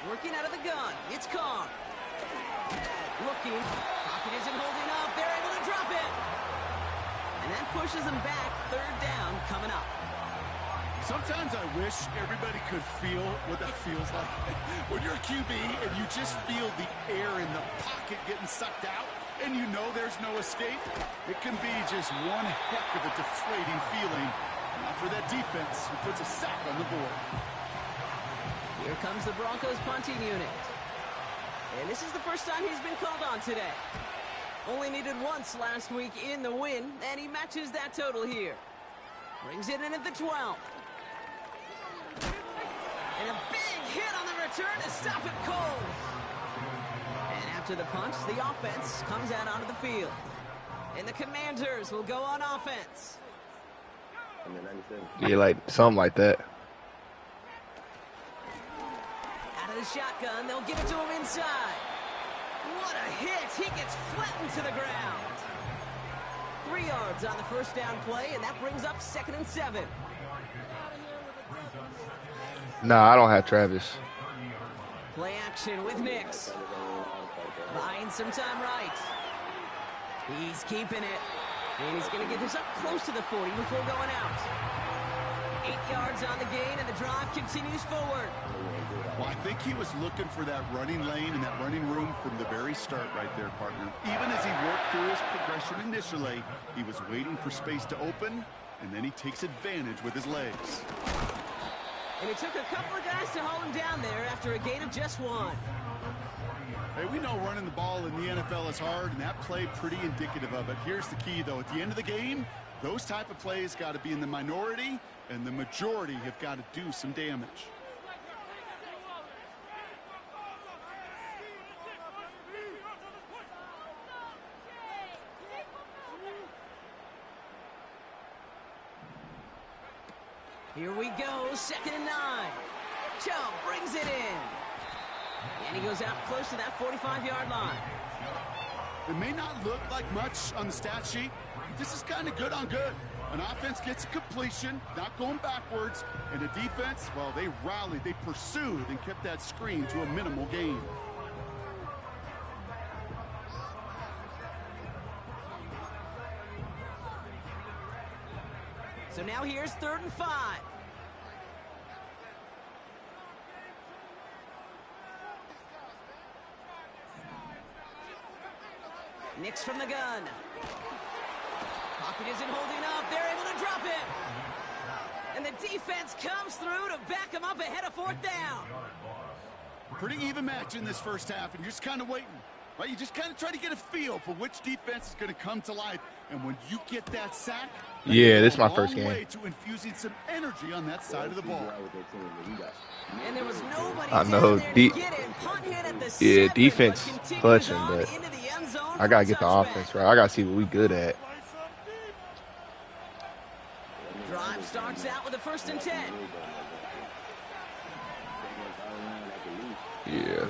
Working out of the gun. It's Carr. Looking. Pocket isn't holding up. They're able to drop it. And that pushes them back. Third down coming up. Sometimes I wish everybody could feel what that feels like. When you're a QB and you just feel the air in the pocket getting sucked out and you know there's no escape, it can be just one heck of a deflating feeling. For that defense, who puts a sack on the board. Here comes the Broncos punting unit. And this is the first time he's been called on today. Only needed once last week in the win, and he matches that total here. Brings it in at the 12. And a big hit on the return to stop it cold. And after the punch, the offense comes out onto the field. And the Commanders will go on offense. Yeah, like something like that. Out of the shotgun, they'll give it to him inside. What a hit! He gets flattened to the ground. 3 yards on the first down play, and that brings up 2nd and 7. Nah, I don't have Travis. Play action with Nix. Buying some time right. He's keeping it. And he's going to get this up close to the 40 before going out. 8 yards on the gain, and the drive continues forward. Well, I think he was looking for that running lane and that running room from the very start right there, partner. Even as he worked through his progression initially, he was waiting for space to open, and then he takes advantage with his legs. And it took a couple of guys to hold him down there after a gain of just 1. Hey, we know running the ball in the NFL is hard, and that play pretty indicative of it. Here's the key, though. At the end of the game, those type of plays got to be in the minority, and the majority have got to do some damage. Here we go, 2nd and 9. Chubb brings it in. And he goes out close to that 45-yard line. It may not look like much on the stat sheet. This is kind of good on good. An offense gets a completion, not going backwards, and a defense, well, they rallied, they pursued, and kept that screen to a minimal gain. So now here's 3rd and 5. Nix from the gun. Pocket isn't holding up. They're able to drop it. And the defense comes through to back them up ahead of 4th down. Pretty even match in this first half, and you're just kind of waiting. Right? You just kind of try to get a feel for which defense is going to come to life. And when you get that sack, yeah, this is my first game. Way to infusing some energy on that side of the ball. And there was nobody I know. Yeah, defense clutching, but I got to get the offense right. I got to see what we good at. Drive starts out with a 1st and 10. Yeah.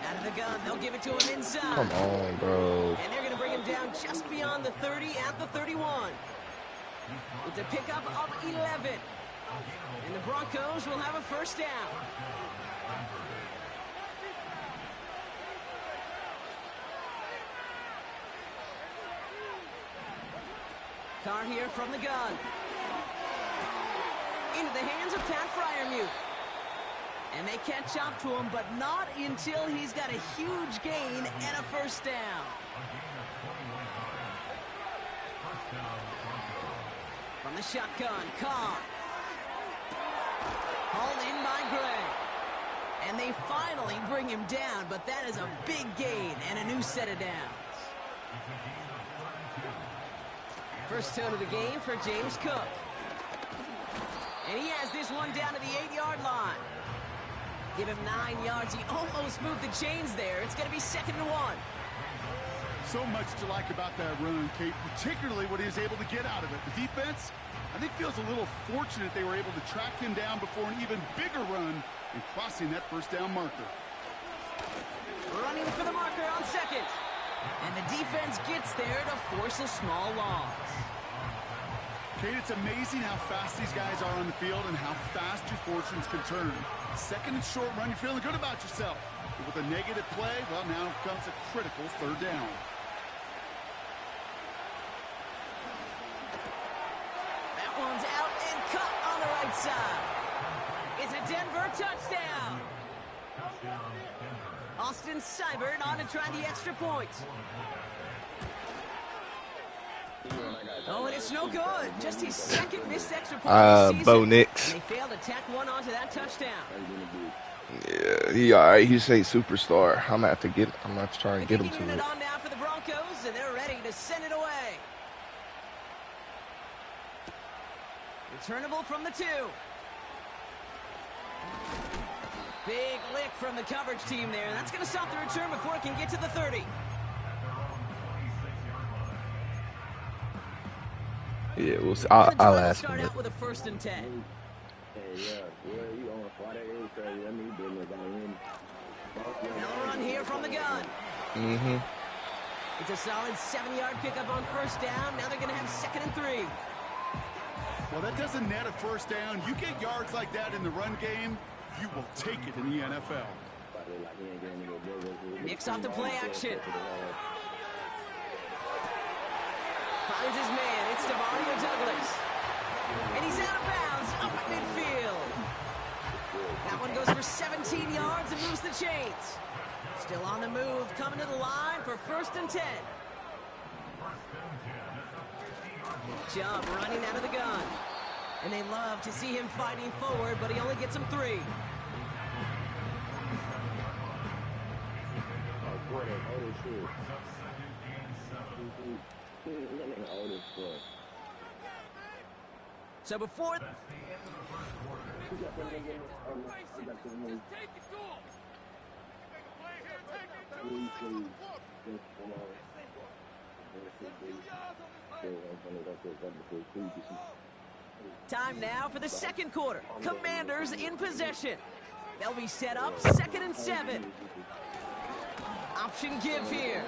Out of the gun, they'll give it to him inside. Come on, bro. And they're going to bring him down just beyond the 30 at the 31. It's a pickup of 11. And the Broncos will have a 1st down. Carr here from the gun. Into the hands of Pat Freiermuth. And they catch up to him, but not until he's got a huge gain and a 1st down. From the shotgun, Carr. Hauled in by Gray. And they finally bring him down, but that is a big gain and a new set of downs. First tone of the game for James Cook. And he has this one down to the 8-yard line. Give him 9 yards. He almost moved the chains there. It's going to be 2nd and 1. So much to like about that run, Kate, particularly what he was able to get out of it. The defense, I think, feels a little fortunate they were able to track him down before an even bigger run and crossing that 1st down marker. Running for the marker on 2nd. And the defense gets there to force a small loss. Kate, it's amazing how fast these guys are on the field and how fast your fortunes can turn. Second and short run, you're feeling good about yourself. But with a negative play, well, now comes a critical third down. That one's out and cut on the right side. It's a Denver touchdown. Austin Seibert on to try the extra point. Oh, and it's no good. Just his second missed extra point of the season. Bo Nix. And they failed to tack one onto that touchdown. Yeah, he all right. He's a superstar. I'm gonna have to try and get him to it it. on now for the Broncos, and they're ready to send it away. Returnable from the 2. Big lick from the coverage team there. That's going to stop the return before it can get to the 30. Yeah, we'll see. I'll ask start him. Out with a 1st and 10. They'll run here from the gun. Mm-hmm. It's a solid 7-yard pickup on 1st down. Now they're going to have 2nd and 3. Well, that doesn't net a 1st down. You get yards like that in the run game, you will take it in the NFL. Nix off the play action. Finds his man. It's Demario Douglas. And he's out of bounds up at midfield. That one goes for 17 yards and moves the chains. Still on the move, coming to the line for 1st and 10. Chubb running out of the gun. And they love to see him fighting forward, but he only gets him 3. So before... Time now for the 2nd quarter. Commanders in possession. They'll be set up 2nd and 7. Option give here.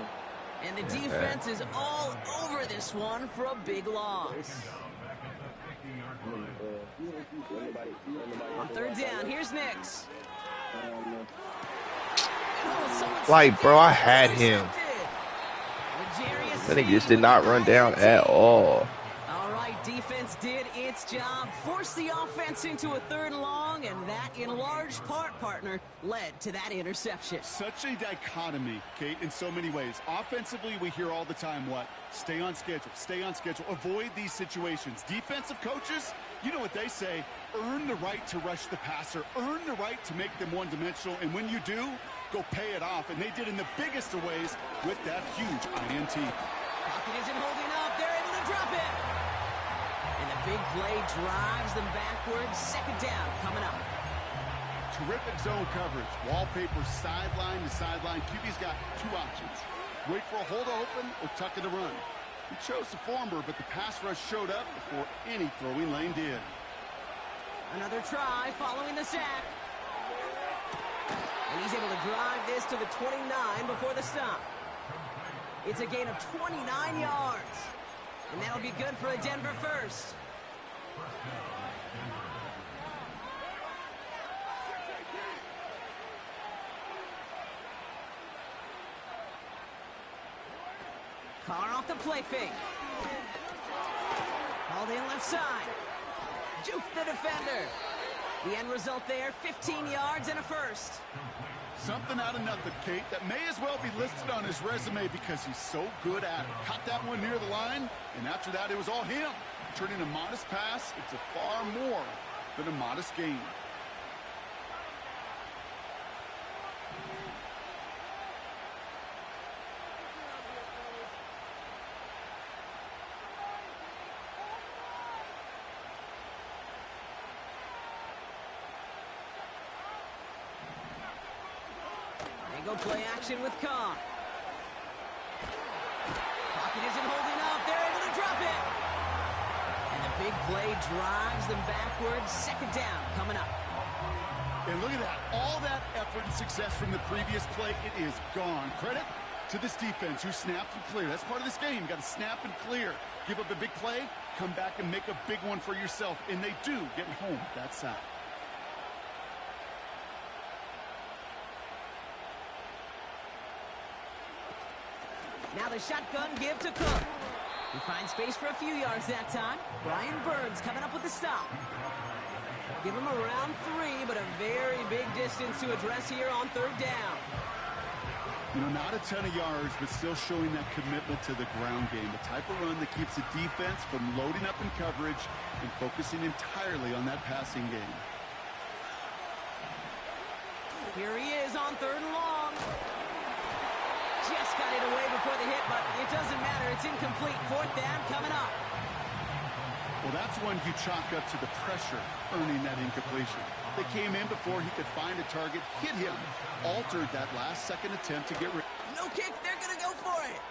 And the defense is all over this one for a big loss. On 3rd down, here's Nix. Like, bro, I had him. That nigga just did not run down at all. All right, defense did its job. Forced the offense into a 3rd and long, and that, in large part, partner, led to that interception. Such a dichotomy, Kate, in so many ways. Offensively, we hear all the time what? Stay on schedule, avoid these situations. Defensive coaches, you know what they say, earn the right to rush the passer, earn the right to make them one-dimensional, and when you do, go pay it off. And they did in the biggest of ways with that huge INT. Pocket isn't holding up. They're able to drop it. And the big play drives them backwards. 2nd down coming up. Terrific zone coverage. Wallpaper sideline to sideline. QB's got 2 options. Wait for a hole to open or tuck in the run. He chose the former, but the pass rush showed up before any throwing lane did. Another try following the sack. And he's able to drive this to the 29 before the stop. It's a gain of 29 yards. And that'll be good for a Denver 1st. Carr off the play fake. Called in left side. Juke the defender. The end result there, 15 yards and a 1st. Something out of nothing, Kate, that may as well be listed on his resume because he's so good at it. Caught that one near the line, and after that, it was all him. Turning a modest pass into far more than a modest gain. Go play action with Carr. Pocket isn't holding up. They're able to drop it. And the big play drives them backwards. 2nd down coming up. And look at that. All that effort and success from the previous play, it is gone. Credit to this defense who snapped and clear. That's part of this game. You got to snap and clear. Give up a big play, come back and make a big one for yourself. And they do, getting home that sack. Now the shotgun give to Cook. He finds space for a few yards that time. Brian Burns coming up with the stop. Give him around 3, but a very big distance to address here on 3rd down. You know, not a ton of yards, but still showing that commitment to the ground game. The type of run that keeps the defense from loading up in coverage and focusing entirely on that passing game. Here he is on 3rd and long. Just got it away before the hit, but it doesn't matter. It's incomplete. 4th down coming up. Well, that's one you chalk up to the pressure earning that incompletion. They came in before he could find a target, hit him, altered that last-second attempt to get rid. No kick. They're going to go for it.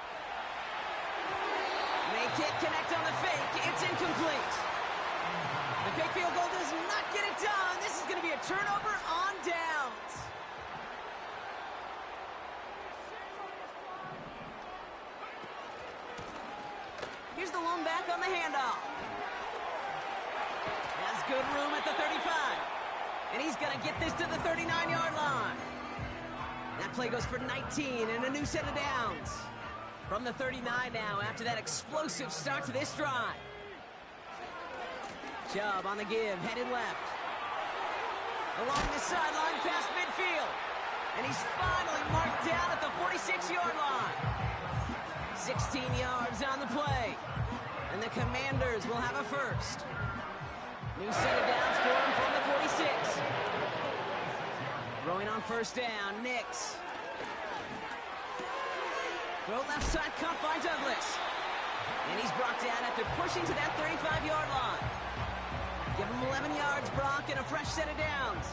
They can't connect on the fake. It's incomplete. The fake field goal does not get it done. This is going to be a turnover on downs. Here's the lone back on the handoff. Has good room at the 35. And he's going to get this to the 39-yard line. That play goes for 19 and a new set of downs. From the 39 now after that explosive start to this drive. Chubb on the give, headed left. Along the sideline past midfield. And he's finally marked down at the 46-yard line. 16 yards on the play. And the Commanders will have a first. New set of downs for him from the 46. Throwing on 1st down, Nix. Throw left side cut by Douglas. And he's brought down after pushing to that 35-yard line. Give him 11 yards, Brock, and a fresh set of downs.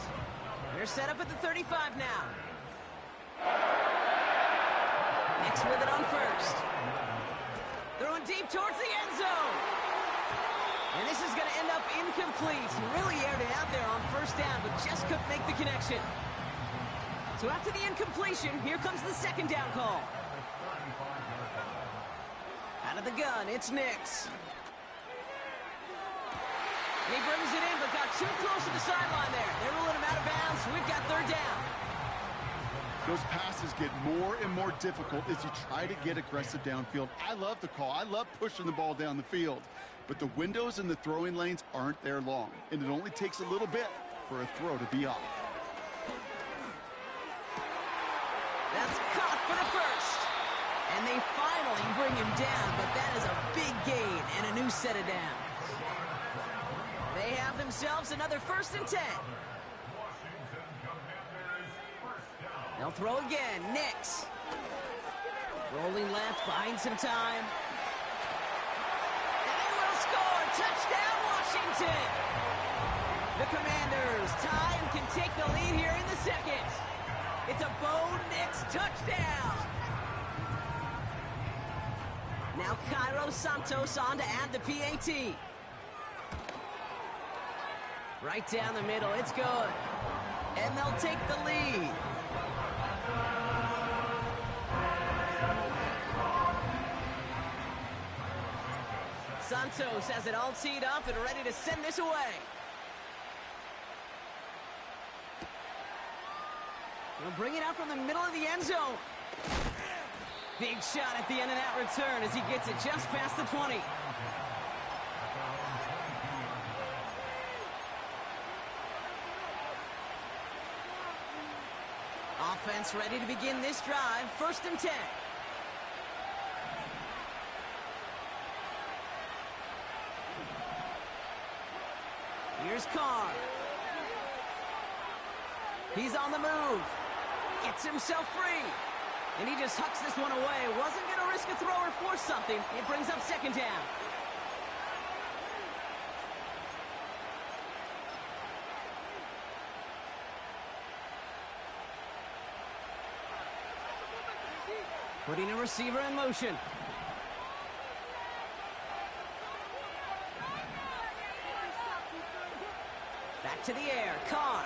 They're set up at the 35 now. Nix with it on 1st. Throwing deep towards the end zone. And this is going to end up incomplete. Really aired it out there on 1st down, but just couldn't make the connection. So after the incompletion, here comes the 2nd down call. Out of the gun, it's Nix. And he brings it in, but got too close to the sideline there. They're ruling him out of bounds. We've got 3rd down. Those passes get more and more difficult as you try to get aggressive downfield. I love the call. I love pushing the ball down the field. But the windows in the throwing lanes aren't there long. And it only takes a little bit for a throw to be off. That's caught for the first. And they finally bring him down, but that is a big gain and a new set of downs. They have themselves another 1st and 10. They'll throw again. Nix. Rolling left, buying some time. And they will score. Touchdown, Washington. The Commanders tie and can take the lead here in the 2nd. It's a Bo Nix touchdown. Now Cairo Santos on to add the PAT. Right down the middle. It's good. And they'll take the lead. Santos has it all teed up and ready to send this away. He'll bring it out from the middle of the end zone. Big shot at the end of that return as he gets it just past the 20. Offense ready to begin this drive. 1st and 10. Here's Carr. He's on the move. Gets himself free. And he just hucks this one away. Wasn't going to risk a throw or force something. It brings up 2nd down. Putting a receiver in motion. Back to the air. Carr.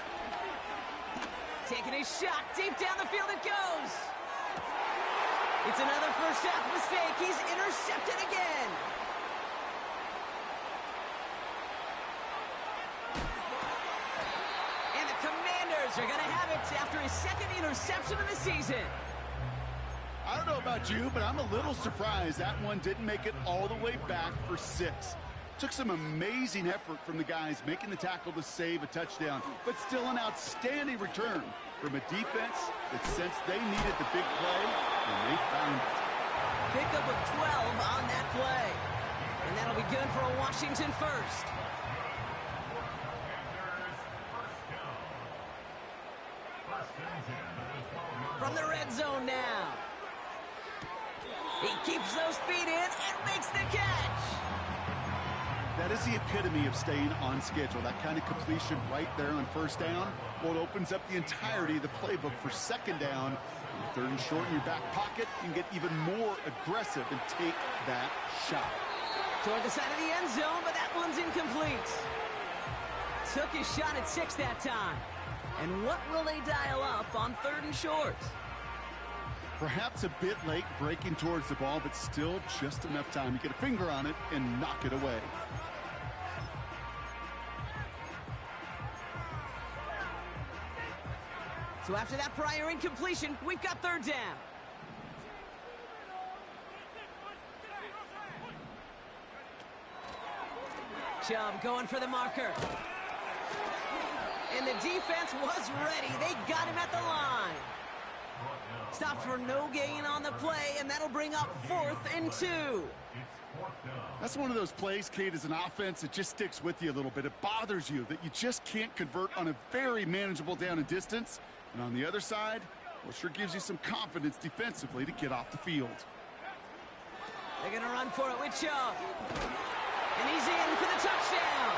Taking his shot. Deep down the field it goes. It's another first half mistake. He's intercepted again. And the Commanders are going to have it after his second interception of the season. I don't know about you, but I'm a little surprised that one didn't make it all the way back for 6. Took some amazing effort from the guys making the tackle to save a touchdown, but still an outstanding return from a defense that sensed they needed the big play, and they found it. Pickup of 12 on that play. And that'll be good for a Washington first. From the red zone now. He keeps those feet in and makes the catch. That is the epitome of staying on schedule. That kind of completion right there on first down. Well, it opens up the entirety of the playbook for second down. Third and short in your back pocket, you can get even more aggressive and take that shot. Toward the side of the end zone, but that one's incomplete. Took his shot at 6 that time. And what will they dial up on third and short? Perhaps a bit late breaking towards the ball, but still just enough time to get a finger on it and knock it away. So after that prior incompletion, we've got third down. Chubb going for the marker. And the defense was ready. They got him at the line. Stopped for no gain on the play, and that'll bring up 4th and 2. That's one of those plays, Kate, as an offense, it just sticks with you a little bit. It bothers you that you just can't convert on a very manageable down and distance. And on the other side, well, sure gives you some confidence defensively to get off the field. They're going to run for it with Chubb. And he's in for the touchdown.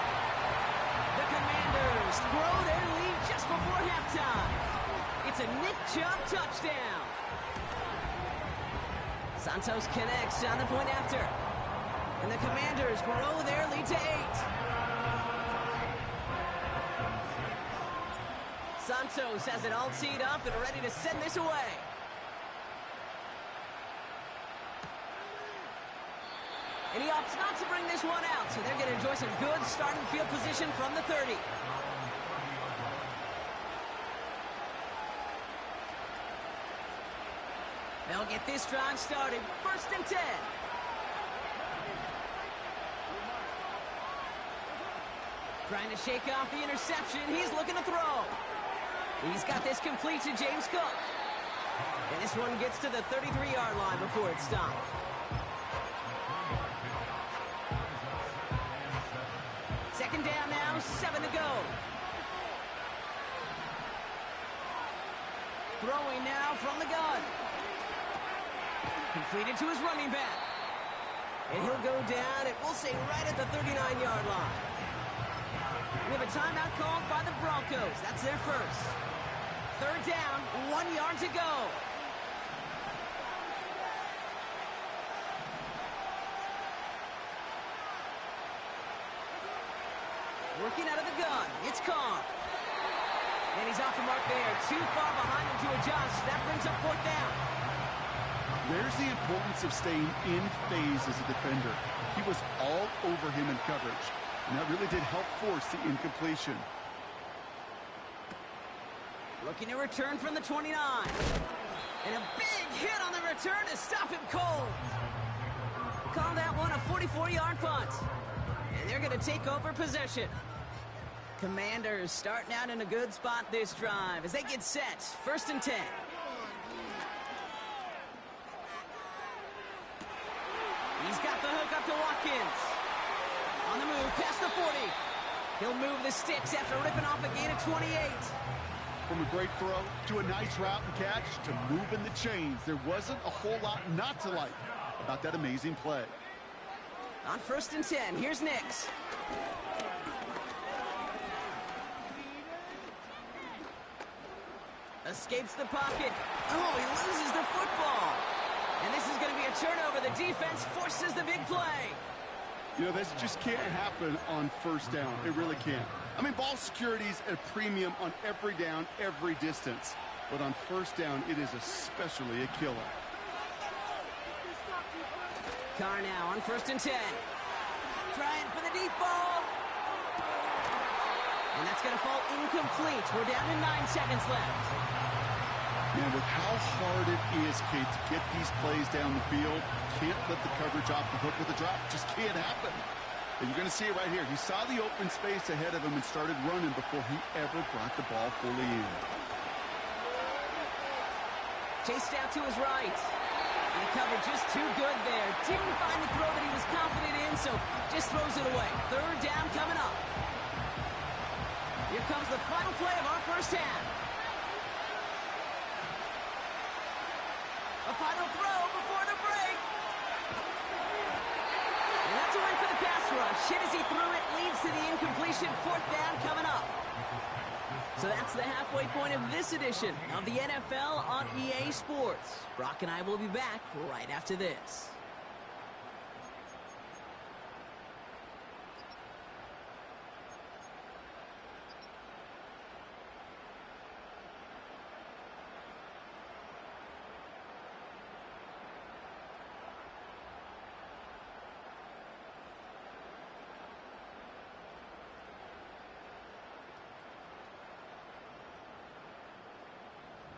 The Commanders grow their lead just before halftime. It's a Nick Chubb touchdown. Santos connects on the point after. And the Commanders grow their lead to 8. Santos has it all teed up and ready to send this away. And he opts not to bring this one out, so they're going to enjoy some good starting field position from the 30. They'll get this drive started. 1st and 10. Trying to shake off the interception. He's looking to throw. He's got this complete to James Cook. And this one gets to the 33-yard line before it's stopped. Second down now, 7 to go. Throwing now from the gun. Completed to his running back. And he'll go down, and we'll say right at the 39-yard line. We have a timeout called by the Broncos. That's their first. Third down, 1 yard to go. Working out of the gun, it's Carr. And he's off the mark there. Too far behind him to adjust. That brings up 4th down. There's the importance of staying in phase as a defender. He was all over him in coverage, and that really did help force the incompletion. Looking to return from the 29. And a big hit on the return to stop him cold. Call that one a 44-yard punt. And they're going to take over possession. Commanders starting out in a good spot this drive as they get set. 1st and 10. He's got the hook up to Watkins. On the move, past the 40. He'll move the sticks after ripping off a gain of 28. From a great throw to a nice route and catch to moving the chains, there wasn't a whole lot not to like about that amazing play. On 1st and 10, here's Nix. Escapes the pocket. Oh, he loses the football. And this is going to be a turnover. The defense forces the big play. You know, this just can't happen on first down. It really can't. I mean, ball security's at a premium on every down, every distance. But on first down, it is especially a killer. Carr now on 1st and 10. Trying for the deep ball. And that's going to fall incomplete. We're down to 9 seconds left. Man, with how hard it is, Kate, to get these plays down the field, can't let the coverage off the hook with a drop. Just can't happen. And you're going to see it right here. He saw the open space ahead of him and started running before he ever brought the ball fully in. Chased out to his right. And the coverage just too good there. Didn't find the throw that he was confident in, so just throws it away. 3rd down coming up. Here comes the final play of our first half. A final throw before the break. And that's a win for the pass rush. Hit as he threw it, leads to the incompletion. 4th down coming up. So that's the halfway point of this edition of the NFL on EA Sports. Brock and I will be back right after this.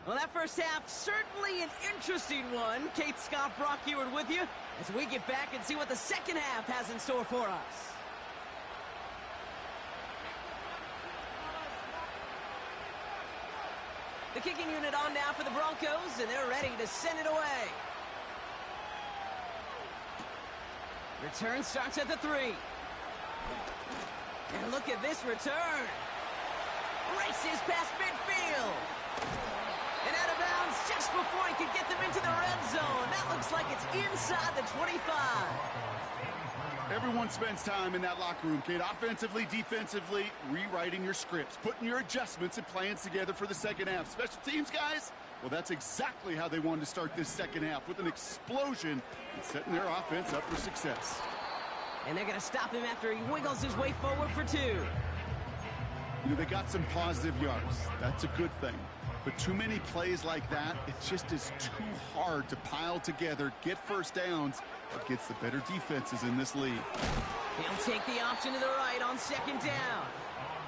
Well, that first half, certainly an interesting one. Kate, Scott, Brock Ewart with you as we get back and see what the second half has in store for us. The kicking unit on now for the Broncos, and they're ready to send it away. Return starts at the 3. And look at this return. Races past midfield. And out of bounds just before he could get them into the red zone. That looks like it's inside the 25. Everyone spends time in that locker room, Kate. Offensively, defensively, rewriting your scripts, putting your adjustments and plans together for the second half. Special teams, guys, well, that's exactly how they wanted to start this second half, with an explosion and setting their offense up for success. And they're going to stop him after he wiggles his way forward for 2. You know, they got some positive yards. That's a good thing. But too many plays like that, it just is too hard to pile together, get first downs against the better defenses in this league. He'll take the option to the right on 2nd down.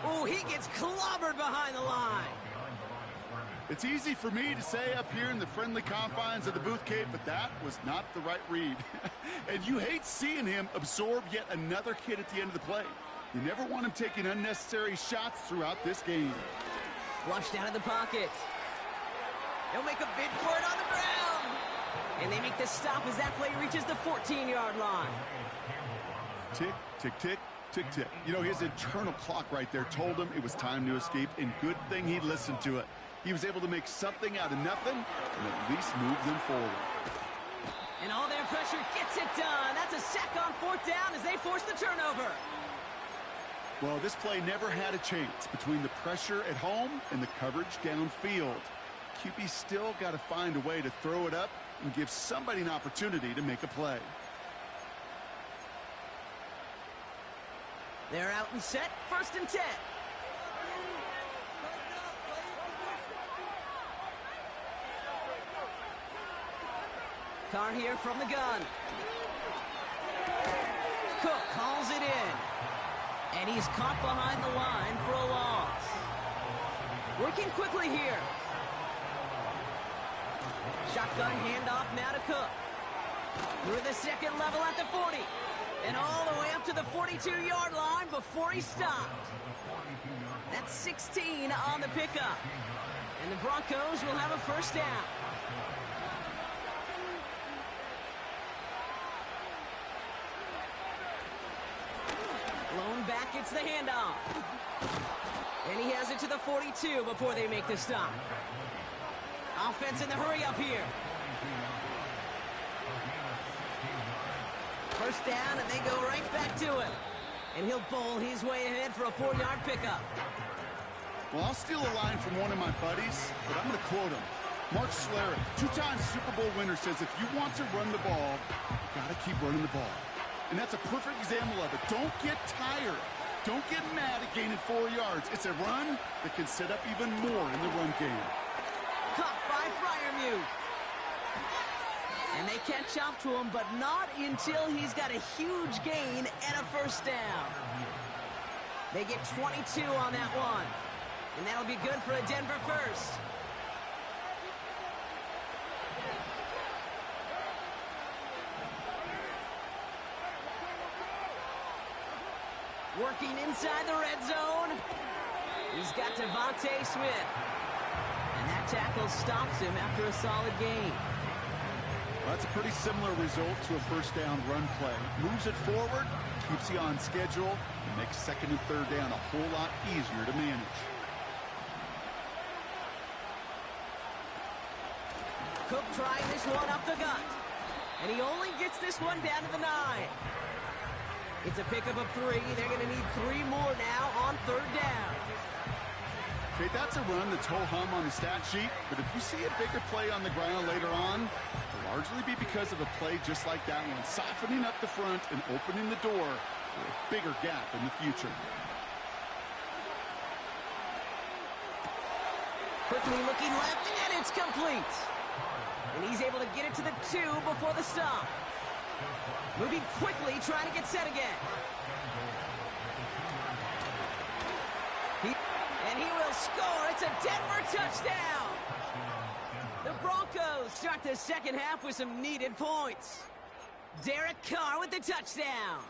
Oh, he gets clobbered behind the line. It's easy for me to say up here in the friendly confines of the booth, Kate, but that was not the right read. And you hate seeing him absorb yet another hit at the end of the play. You never want him taking unnecessary shots throughout this game. Flushed out of the pocket. They'll make a bid for it on the ground. And they make the stop as that play reaches the 14-yard line. Tick, tick, tick, tick, tick. You know, his internal clock right there told him it was time to escape, and good thing he listened to it. He was able to make something out of nothing and at least move them forward. And all their pressure gets it done. That's a sack on 4th down as they force the turnover. Well, this play never had a chance between the pressure at home and the coverage downfield. QB still got to find a way to throw it up and give somebody an opportunity to make a play. They're out and set. 1st and 10. Carr here from the gun. Cook calls it in. And he's caught behind the line for a loss. Working quickly here. Shotgun handoff now to Cook. Through the second level at the 40. And all the way up to the 42-yard line before he stopped. That's 16 on the pickup. And the Broncos will have a first down. Blown back, it's the handoff. And he has it to the 42 before they make the stop. Offense in the hurry up here. First down, and they go right back to it. And he'll bowl his way ahead for a 4-yard pickup. Well, I'll steal a line from one of my buddies, but I'm going to quote him. Mark Schlereth, 2-time Super Bowl winner, says if you want to run the ball, you got to keep running the ball. And that's a perfect example of it. Don't get tired. Don't get mad at gaining 4 yards. It's a run that can set up even more in the run game. Caught by Freiermuth. And they catch up to him, but not until he's got a huge gain and a first down. They get 22 on that one. And that'll be good for a Denver first. Working inside the red zone. He's got Devontae Smith. And that tackle stops him after a solid gain. Well, that's a pretty similar result to a first down run play. Moves it forward, keeps you on schedule, and makes second and third down a whole lot easier to manage. Cook trying this one up the gut. And he only gets this one down to the 9. It's a pickup of 3. They're going to need 3 more now on third down. Okay, that's a run that's ho-hum on the stat sheet, but if you see a bigger play on the ground later on, it'll largely be because of a play just like that one, softening up the front and opening the door for a bigger gap in the future. Quickly looking left, and it's complete. And he's able to get it to the 2 before the stop. Moving quickly, trying to get set again. And he will score. It's a Denver touchdown. The Broncos start the second half with some needed points. Derek Carr with the touchdown.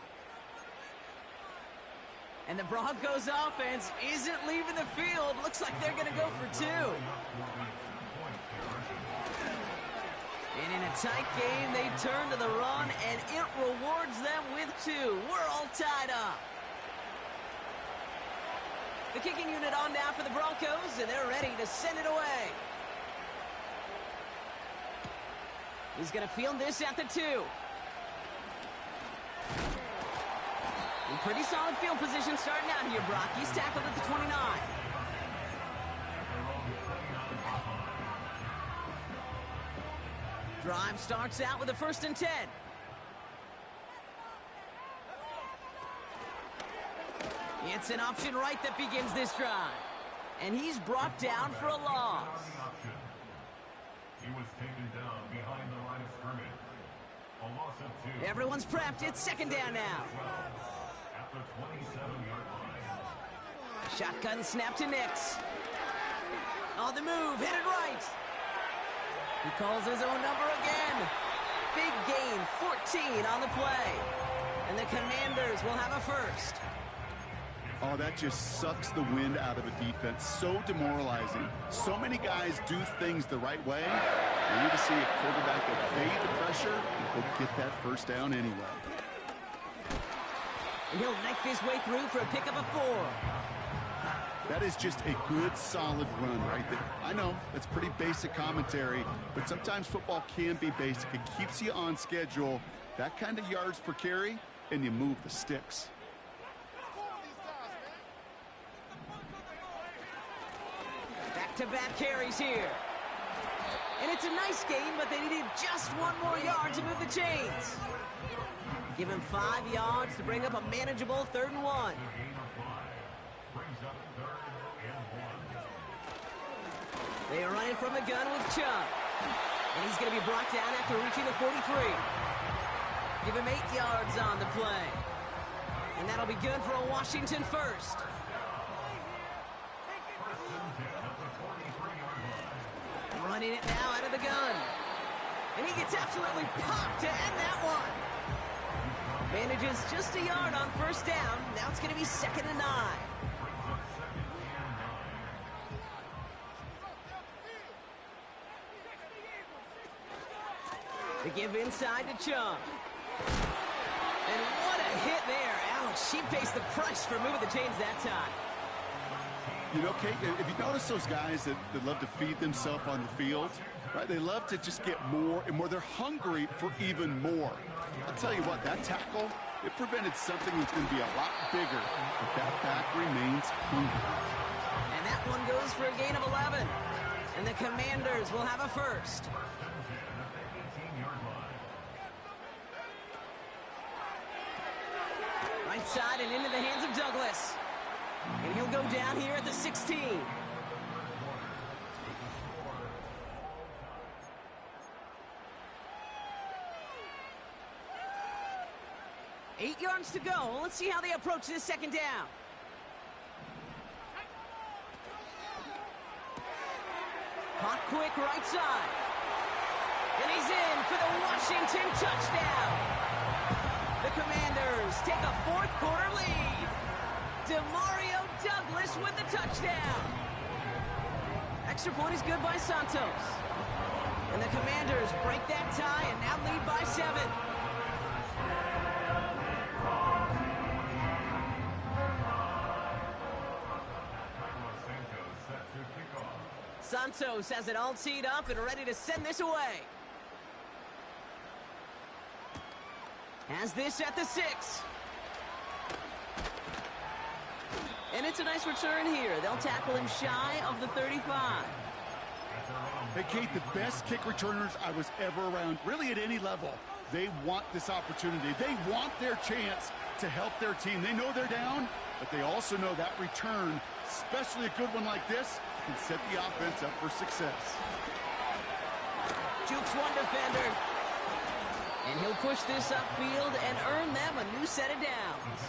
And the Broncos offense isn't leaving the field. Looks like they're going to go for 2. And in a tight game, they turn to the run, and it rewards them with 2. We're all tied up. The kicking unit on now for the Broncos, and they're ready to send it away. He's going to field this at the 2. In pretty solid field position starting out here, Brock. He's tackled at the 29. Drive starts out with a 1st and 10. It's an option right that begins this drive. And he's brought down for a loss. He was taken down behind the line of scrimmage. A loss of 2. Everyone's prepped. It's second down now. At the 27-yard line. Shotgun snap to Nix. On the move, headed right. He calls his own number again. Big gain, 14 on the play. And the Commanders will have a first. Oh, that just sucks the wind out of a defense. So demoralizing. So many guys do things the right way. We need to see a quarterback evade the pressure and go get that first down anyway. And he'll knife his way through for a pickup of 4. That is just a good, solid run right there. I know, that's pretty basic commentary, but sometimes football can be basic. It keeps you on schedule, that kind of yards per carry, and you move the sticks. Back-to-back carries here. And it's a nice game, but they needed just 1 more yard to move the chains. Give him 5 yards to bring up a manageable 3rd and 1. They are running from the gun with Chubb. And he's going to be brought down after reaching the 43. Give him 8 yards on the play. And that'll be good for a Washington first. Running it now out of the gun. And he gets absolutely popped to end that one. Manages just a yard on first down. Now it's going to be 2nd and 9. The give inside to Chubb. And what a hit there. Ouch, she pays the price for moving the chains that time. You know, Kate, if you notice those guys that love to feed themselves on the field, right? They love to just get more and more. They're hungry for even more. I'll tell you what, that tackle, it prevented something that's going to be a lot bigger, but that back remains hungry. And that one goes for a gain of 11. And the Commanders will have a first. Right side and into the hands of Douglas. And he'll go down here at the 16. 8 yards to go. Let's see how they approach this second down. Caught quick right side. And he's in for the Washington touchdown. The Commanders take a fourth quarter lead. Demario Douglas with the touchdown. Extra point is good by Santos. And the Commanders break that tie and now lead by 7. Santos has it all teed up and ready to send this away. Has this at the 6. And it's a nice return here. They'll tackle him shy of the 35. Hey, Kate, the best kick returners I was ever around, really at any level, they want this opportunity. They want their chance to help their team. They know they're down, but they also know that return, especially a good one like this, can set the offense up for success. Jukes one defender. And he'll push this upfield and earn them a new set of downs.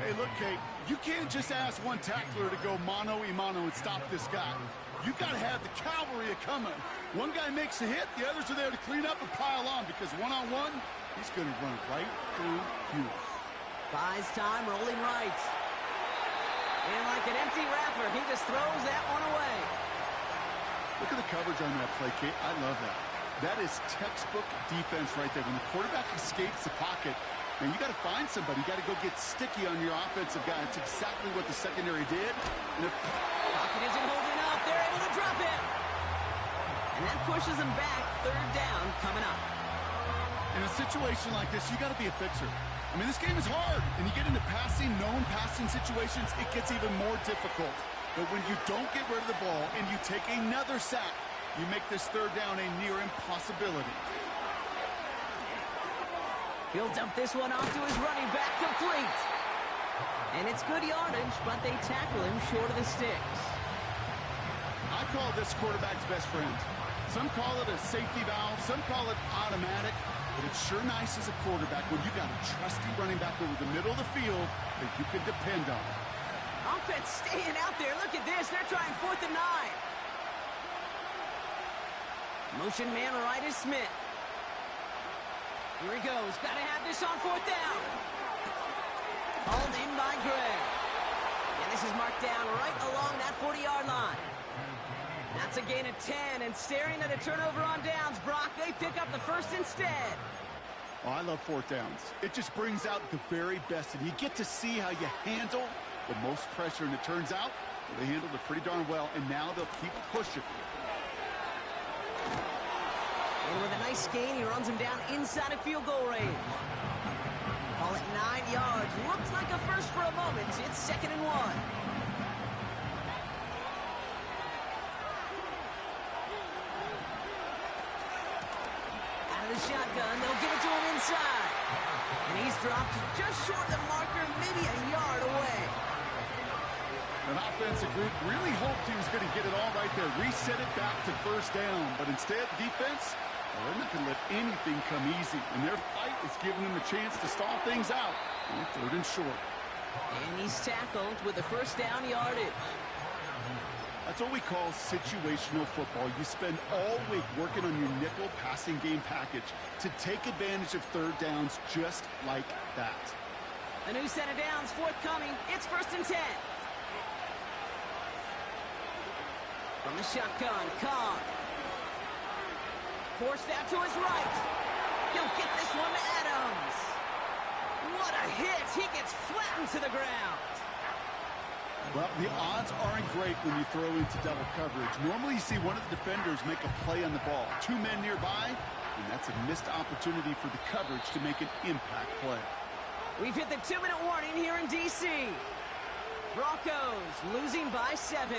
Hey, look, Kate, you can't just ask one tackler to go mano-a-mano and stop this guy. You got to have the cavalry coming. One guy makes a hit, the others are there to clean up and pile on, because one-on-one, he's going to run right through you. Buys time, rolling right. And like an empty wrapper, he just throws that one away. Look at the coverage on that play, Kate. I love that. That is textbook defense right there. When the quarterback escapes the pocket, man, you got to find somebody. You got to go get sticky on your offensive guy. It's exactly what the secondary did. And if pocket isn't holding up, they're able to drop him. And that pushes them back. Third down coming up. In a situation like this, you got to be a fixer. I mean, this game is hard, and you get into passing, known passing situations, it gets even more difficult. But when you don't get rid of the ball and you take another sack, you make this third down a near impossibility. He'll dump this one off to his running back, complete. And it's good yardage, but they tackle him short of the sticks. I call this quarterback's best friend. Some call it a safety valve, some call it automatic. But it's sure nice as a quarterback when you got a trusty running back over the middle of the field that you can depend on. Offense staying out there. Look at this. They're trying 4th and 9. Motion man right is Smith. Here he goes. Got to have this on 4th down. Hauled in by Gray. And this is marked down right along that 40-yard line. That's a gain of 10, and staring at a turnover on downs, Brock, they pick up the first instead. Oh, I love 4th downs. It just brings out the very best, and you get to see how you handle the most pressure, and it turns out they handled it pretty darn well, and now they'll keep pushing. And with a nice gain, he runs him down inside of field goal range. Call it 9 yards. Looks like a first for a moment. It's 2nd and 1. The shotgun, they'll give it to him inside. And he's dropped just short of the marker, maybe a yard away. An offensive group really hoped he was going to get it all right there, reset it back to first down. But instead, defense, well, they're not going to let anything come easy. And their fight is giving them a chance to stall things out on 3rd and short. And he's tackled with the first down yardage. That's what we call situational football. You spend all week working on your nickel passing game package to take advantage of 3rd downs just like that. A new set of downs forthcoming. It's 1st and 10. From the shotgun, Cobb. Forced out to his right. He'll get this one to Adams. What a hit. He gets flattened to the ground. Well, the odds aren't great when you throw into double coverage. Normally you see one of the defenders make a play on the ball. 2 men nearby, and that's a missed opportunity for the coverage to make an impact play. We've hit the 2-minute warning here in D.C. Broncos losing by 7.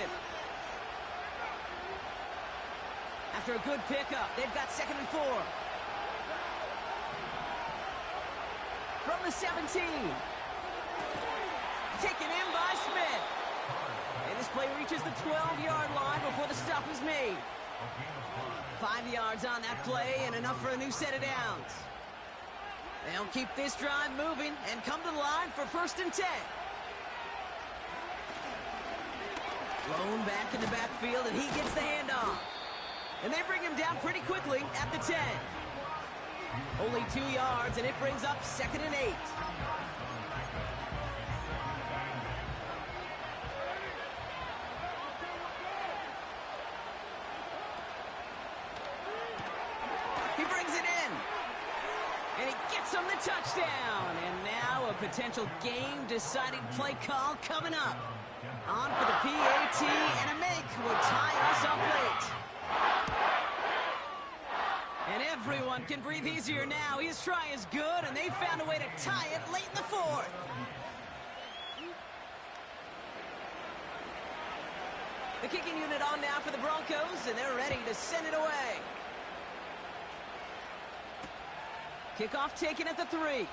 After a good pickup, they've got 2nd and 4. From the 17. Taken in by Smith. And this play reaches the 12-yard line before the stop is made. 5 yards on that play and enough for a new set of downs. They'll keep this drive moving and come to the line for 1st and 10. Blown back in the backfield, and he gets the handoff. And they bring him down pretty quickly at the 10. Only 2 yards, and it brings up 2nd and 8. He brings it in. And he gets him the touchdown. And now a potential game-deciding play call coming up. On for the PAT, and a make will tie us up late. And everyone can breathe easier now. His try is good, and they found a way to tie it late in the 4th. The kicking unit on now for the Broncos, and they're ready to send it away. Kickoff taken at the 3.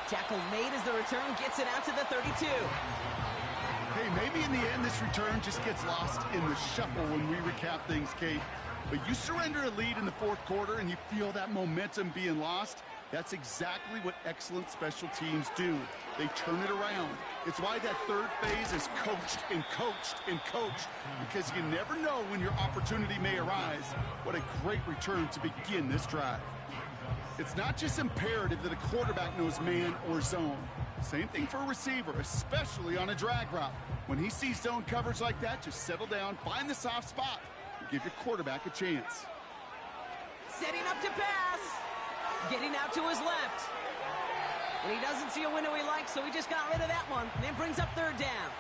Tackle made as the return gets it out to the 32. Hey, maybe in the end this return just gets lost in the shuffle when we recap things, Kate. But you surrender a lead in the 4th quarter and you feel that momentum being lost. That's exactly what excellent special teams do. They turn it around. It's why that 3rd phase is coached and coached and coached, because you never know when your opportunity may arise. What a great return to begin this drive. It's not just imperative that a quarterback knows man or zone. Same thing for a receiver, especially on a drag route. When he sees zone coverage like that, just settle down, find the soft spot, and give your quarterback a chance. Setting up to pass. Getting out to his left. And he doesn't see a window he likes, so he just got rid of that one. And then brings up 3rd down.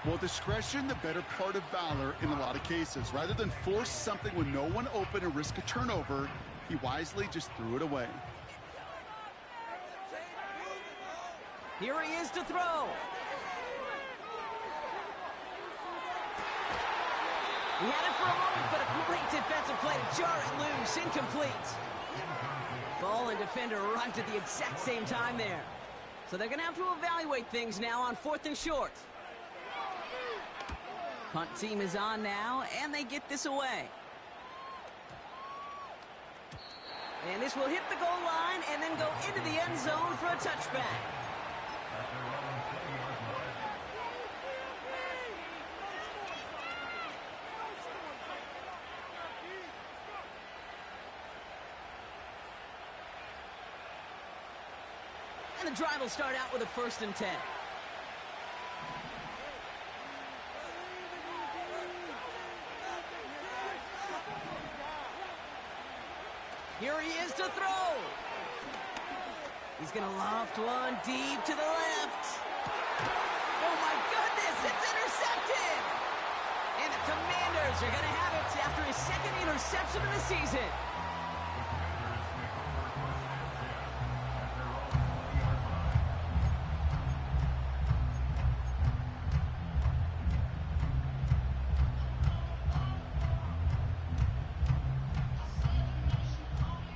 Well, discretion, the better part of valor in a lot of cases. Rather than force something with no one open and risk a turnover, he wisely just threw it away. Here he is to throw. He had it for a moment, but a great defensive play to jar it loose. Incomplete. Ball and defender arrived at the exact same time there. So they're going to have to evaluate things now on 4th and short. Punt team is on now, and they get this away. And this will hit the goal line and then go into the end zone for a touchback. And the drive will start out with a 1st and 10. Here he is to throw. He's going to loft one deep to the left. Oh, my goodness, it's intercepted. And the Commanders are going to have it after his 2nd interception of the season.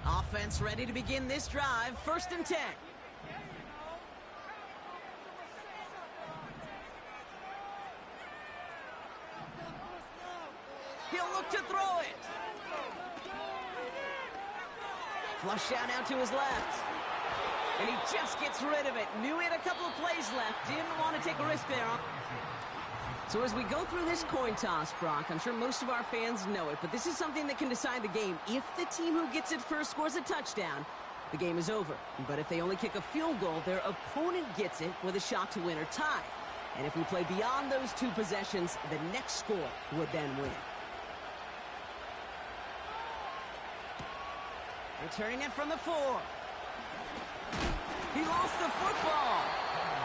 Offense ready to begin this drive. 1st and 10. He'll look to throw it. Flush out now to his left. And he just gets rid of it. Knew he had a couple of plays left. Didn't want to take a risk there. So as we go through this coin toss, Brock, I'm sure most of our fans know it, but this is something that can decide the game. If the team who gets it first scores a touchdown, the game is over. But if they only kick a field goal, their opponent gets it with a shot to win or tie. And if we play beyond those 2 possessions, the next score would then win. Returning it from the 4. He lost the football.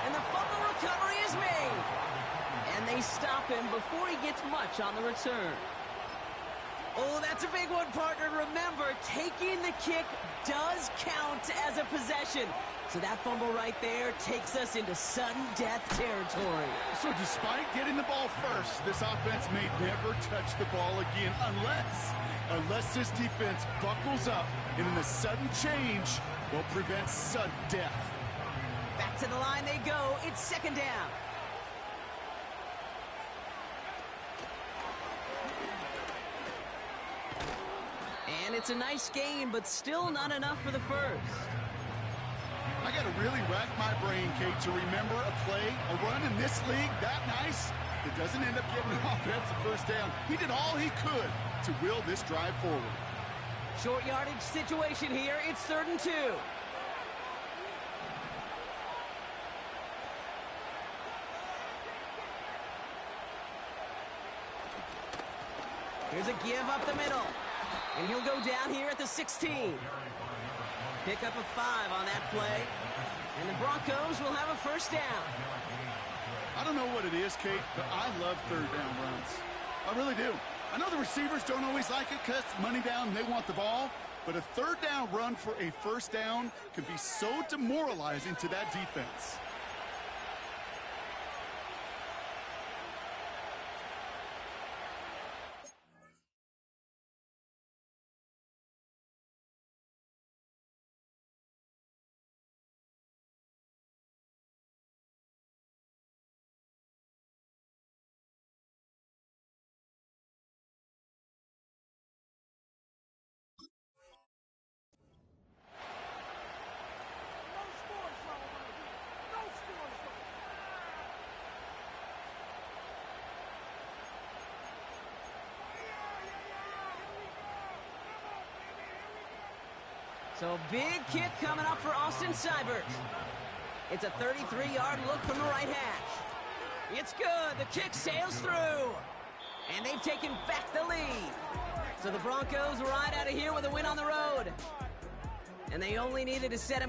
And the fumble recovery is made. And they stop him before he gets much on the return. Oh, that's a big one, partner. Remember, taking the kick does count as a possession. So that fumble right there takes us into sudden death territory. So despite getting the ball first, this offense may never touch the ball again unless this defense buckles up and in the sudden change will prevent sudden death. Back to the line they go. It's 2nd down. And it's a nice game, but still not enough for the first. I got to really rack my brain, Kate, to remember a play, a run in this league that nice that doesn't end up getting an offensive first down. He did all he could to will this drive forward. Short yardage situation here. It's 3rd and 2. Here's a give up the middle. And he'll go down here at the 16. Pick up a 5 on that play. And the Broncos will have a first down. I don't know what it is, Kate, but I love 3rd down runs. I really do. I know the receivers don't always like it because money down, they want the ball. But a 3rd down run for a first down can be so demoralizing to that defense. So big kick coming up for Austin Seibert. It's a 33-yard look from the right hash. It's good. The kick sails through. And they've taken back the lead. So the Broncos ride out of here with a win on the road. And they only needed to set him up